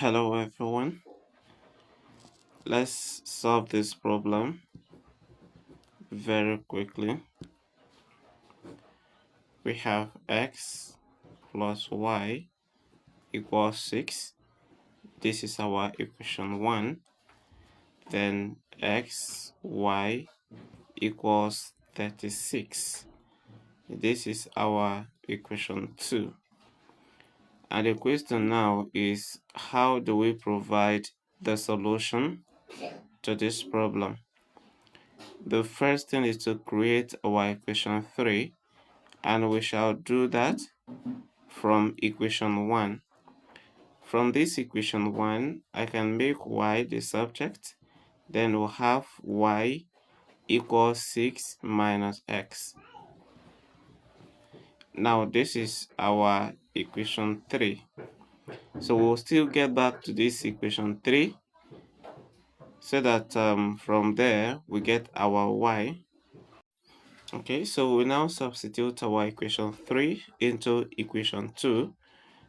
Hello everyone, let's solve this problem very quickly. We have x plus y equals 6. This is our equation 1. Then x, y equals 36. This is our equation 2. And the question now is, how do we provide the solution to this problem? The first thing is to create our equation 3, and we shall do that from equation 1. From this equation 1, I can make y the subject, then we'll have y equals 6 minus x. Now this is our equation 3. So we'll still get back to this equation 3 so that from there we get our y. Okay, so we now substitute our equation 3 into equation 2.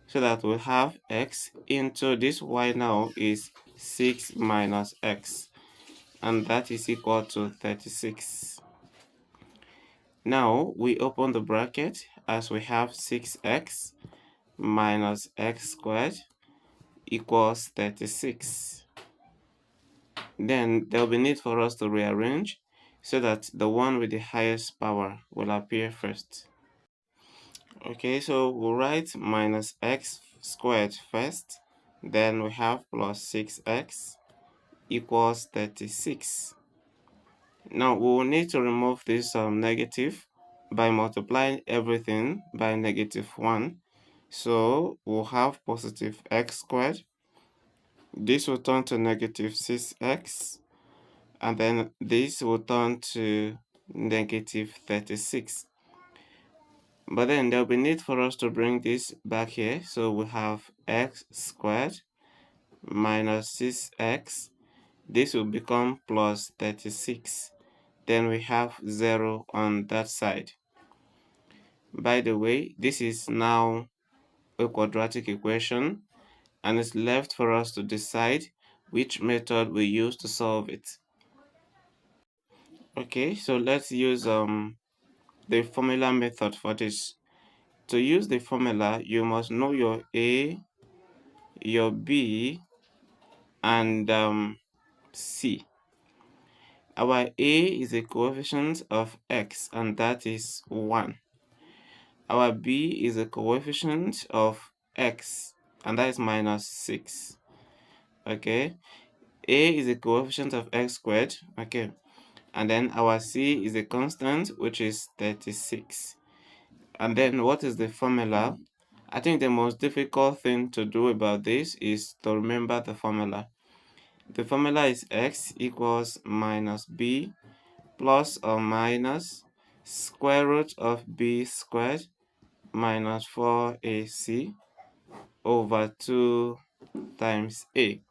So that we have x into this y now is 6 minus x, and that is equal to 36. Now we open the bracket as we have 6x minus x squared equals 36. Then there will be need for us to rearrange so that the one with the highest power will appear first. Okay, so we'll write minus x squared first, then we have plus 6x equals 36. Now we will need to remove this negative by multiplying everything by -1. So we'll have positive x squared. This will turn to negative 6x, and then this will turn to negative 36. But then there will be need for us to bring this back here. So we have x squared minus 6x. This will become plus 36. Then we have 0 on that side. By the way, this is now a quadratic equation, and it's left for us to decide which method we use to solve it. Okay, so let's use the formula method for this. To use the formula, you must know your a, your b, and c. Our a is a coefficient of x, and that is 1. Our b is a coefficient of x, and that is minus 6. Okay, a is a coefficient of x squared. Okay, and then our c is a constant, which is 36. And then what is the formula? I think the most difficult thing to do about this is to remember the formula. The formula is x equals minus b plus or minus square root of b squared minus 4ac over 2 times a.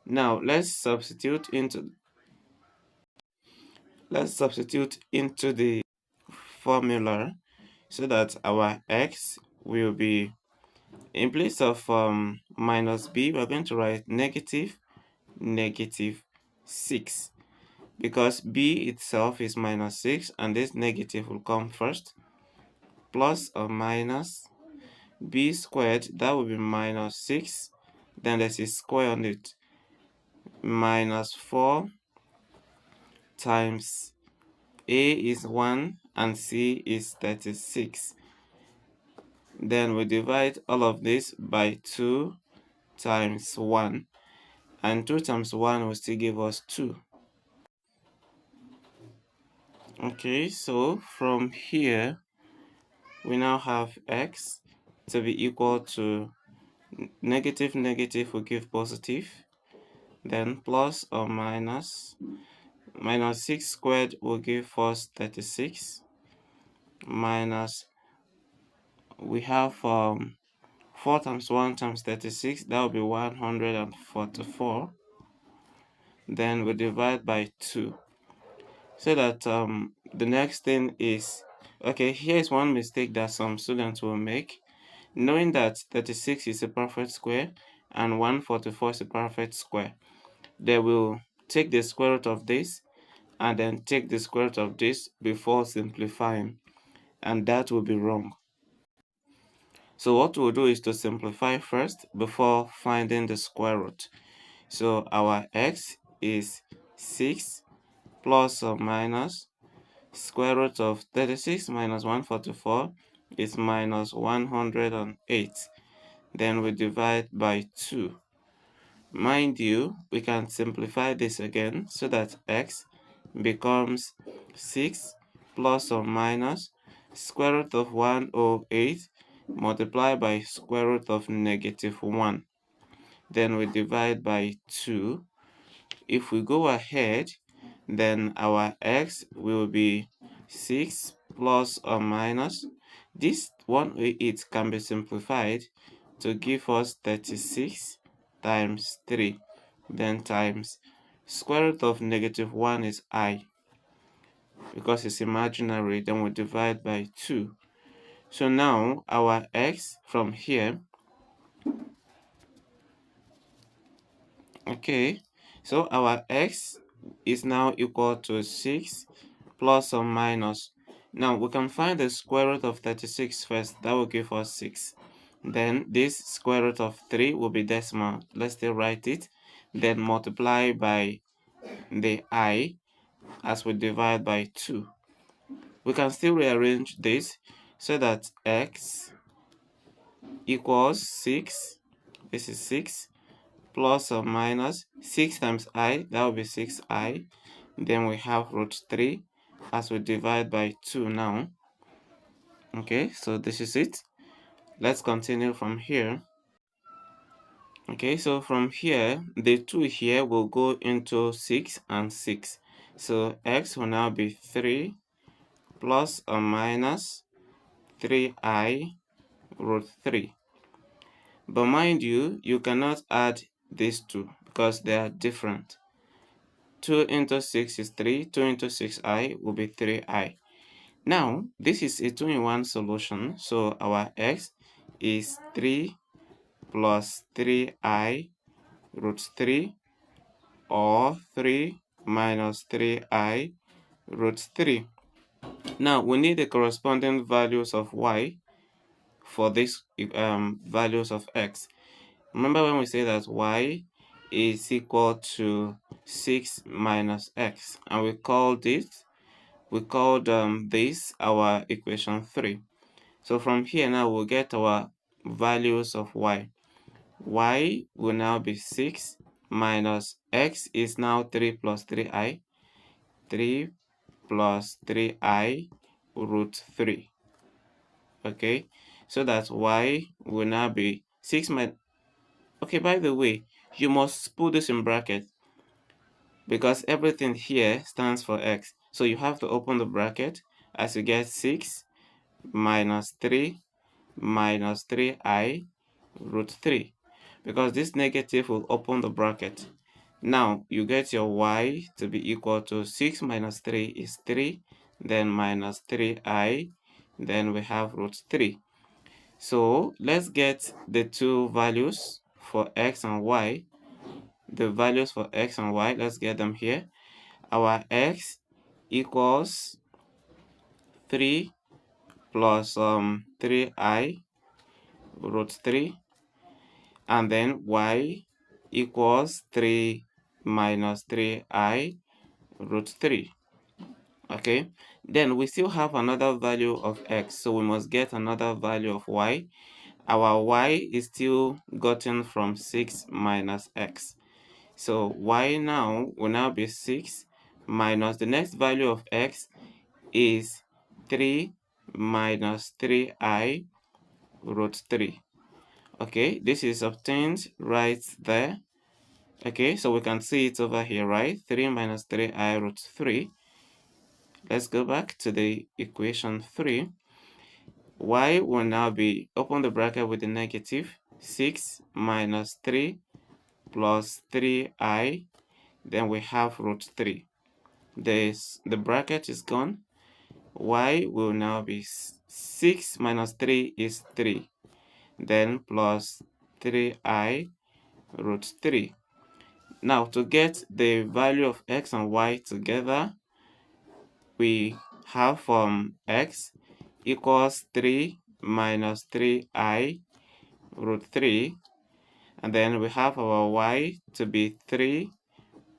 Now let's substitute into the formula so that our x will be, in place of minus b, we're going to write negative 6, because b itself is minus 6 and this negative will come first, plus or minus b squared, that will be minus 6, then there's a square on it, minus 4 times a is 1 and c is 36. Then we divide all of this by 2 times 1, and 2 times 1 will still give us 2. Okay, so from here we now have x to be equal to negative will give positive, then plus or minus 6 squared will give us 36, minus we have 4 times 1 times 36, that will be 144. Then we divide by 2. So that the next thing is, okay, here is one mistake that some students will make. Knowing that 36 is a perfect square, and 144 is a perfect square. They will take the square root of this and then take the square root of this before simplifying, and that will be wrong. So what we'll do is to simplify first before finding the square root. So our x is 6 plus or minus square root of 36 minus 144 is minus 108. Then we divide by 2. Mind you, we can simplify this again so that x becomes 6 plus or minus square root of 108 multiplied by square root of negative 1. Then we divide by 2. If we go ahead, then our x will be 6 plus or minus. This 108 can be simplified to give us 36 times 3, then times square root of negative 1 is I. Because it's imaginary, then we divide by 2. So now our x from here, okay, so our x is now equal to 6 plus or minus. Now we can find the square root of 36 first. That will give us 6. Then this square root of 3 will be decimal. Let's still write it. Then multiply by the I as we divide by 2. We can still rearrange this so that x equals 6. This is 6 plus or minus 6 times I. That will be 6i. Then we have root 3 as we divide by 2 now. Okay, so this is it. Let's continue from here. Okay, so from here, the 2 here will go into 6 and 6. So x will now be 3 plus or minus 3i root 3. But mind you, you cannot add these two because they are different. 2 into 6 is 3. 2 into 6i will be 3i. Now, this is a 2-in-1 solution. So our x is 3 plus 3i root 3 or 3 minus 3i root 3. Now, we need the corresponding values of y for these values of x. Remember when we say that y is equal to 6 minus x, and we called this our equation 3. So from here now we'll get our values of y. Y will now be 6 minus x is now 3 plus 3i. 3 plus 3i root 3. Okay, so that y will now be 6 minus. Okay, by the way, you must put this in bracket because everything here stands for x. So you have to open the bracket as you get 6 minus 3 minus 3i root 3. Because this negative will open the bracket. Now you get your y to be equal to 6 minus 3 is 3, then minus 3i, then we have root 3. So let's get the two values for x and y. The values for x and y, let's get them here. Our x equals 3 plus 3i root 3, and then y equals 3 minus 3i root 3. Okay, then we still have another value of x, so we must get another value of y. Our y is still gotten from 6 minus x. So y now will now be 6 minus the next value of x is 3 minus 3i root 3. Okay, this is obtained right there. Okay, so we can see it over here, right? 3 minus 3i root 3. Let's go back to the equation 3. Y will now be, open the bracket with the negative, 6 minus 3 plus 3i, then we have root 3. The bracket is gone. Y will now be 6 minus 3 is 3, then plus 3i, root 3. Now, to get the value of x and y together, we have x equals 3 minus 3I root 3, and then we have our y to be 3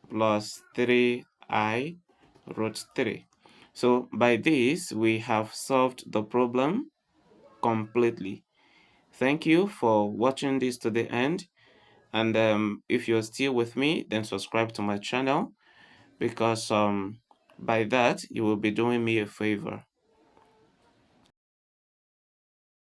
plus 3I root 3. So by this, we have solved the problem completely. Thank you for watching this to the end. And if you're still with me, then subscribe to my channel, because by that you will be doing me a favor.